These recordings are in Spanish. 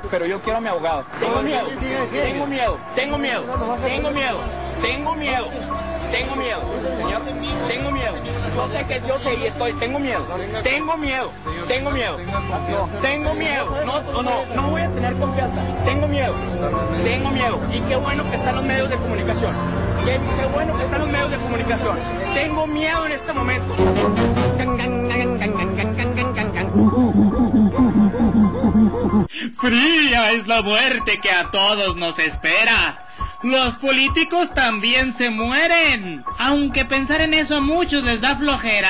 Pero yo quiero a mi abogado. Tengo miedo, tengo miedo, tengo miedo, tengo miedo, tengo miedo, tengo miedo, señor, tengo miedo. Yo sé que yo sé y estoy, tengo miedo, tengo miedo, tengo miedo, tengo miedo. No voy a tener confianza. Tengo miedo, tengo miedo. Y qué bueno que están los medios de comunicación. Qué bueno que están los medios de comunicación. Tengo miedo en este momento. Fría es la muerte que a todos nos espera. Los políticos también se mueren. Aunque pensar en eso a muchos les da flojera,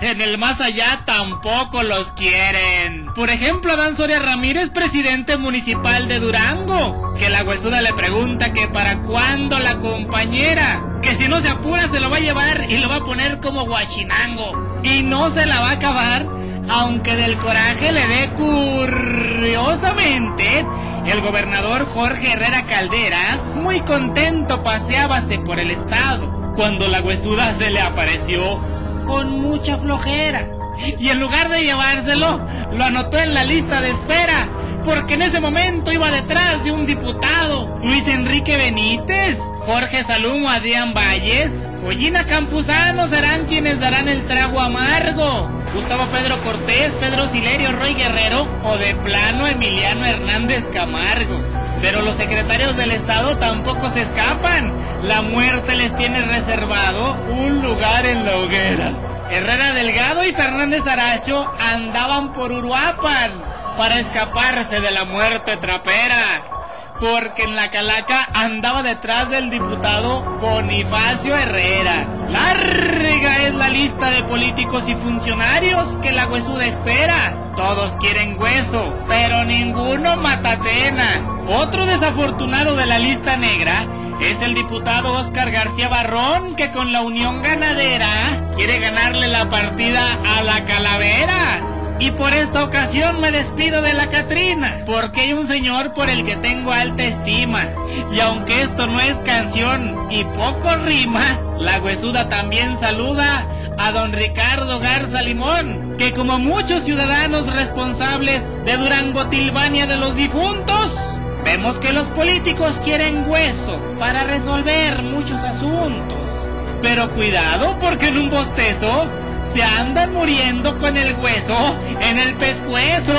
en el más allá tampoco los quieren. Por ejemplo, Adán Soria Ramírez, presidente municipal de Durango, que la huesuda le pregunta que para cuándo la compañera, que si no se apura se lo va a llevar y lo va a poner como guachinango. Y no se la va a acabar, aunque del coraje le dé. Curiosamente, el gobernador Jorge Herrera Caldera, muy contento, paseábase por el estado, cuando la huesuda se le apareció con mucha flojera. Y en lugar de llevárselo, lo anotó en la lista de espera, porque en ese momento iba detrás de un diputado, Luis Enrique Benítez, Jorge Salumo, Adrián Valles, Pollina Campuzano serán quienes darán el trago amargo. Gustavo Pedro Cortés, Pedro Silerio, Roy Guerrero o de plano Emiliano Hernández Camargo. Pero los secretarios del estado tampoco se escapan. La muerte les tiene reservado un lugar en la hoguera. Herrera Delgado y Fernández Aracho andaban por Uruapan para escaparse de la muerte trapera, porque en la calaca andaba detrás del diputado Bonifacio Herrera. Larga es la lista de políticos y funcionarios que la huesuda espera. Todos quieren hueso, pero ninguno matatena. Otro desafortunado de la lista negra es el diputado Óscar García Barrón, que con la Unión Ganadera quiere ganarle la partida a la Calavera. Y por esta ocasión me despido de la Catrina, porque hay un señor por el que tengo alta estima. Y aunque esto no es canción y poco rima, la huesuda también saluda a don Ricardo Garza Limón, que como muchos ciudadanos responsables de Durango Tilvania de los difuntos, vemos que los políticos quieren hueso para resolver muchos asuntos. Pero cuidado, porque en un bostezo se andan muriendo con el hueso en el pescuezo.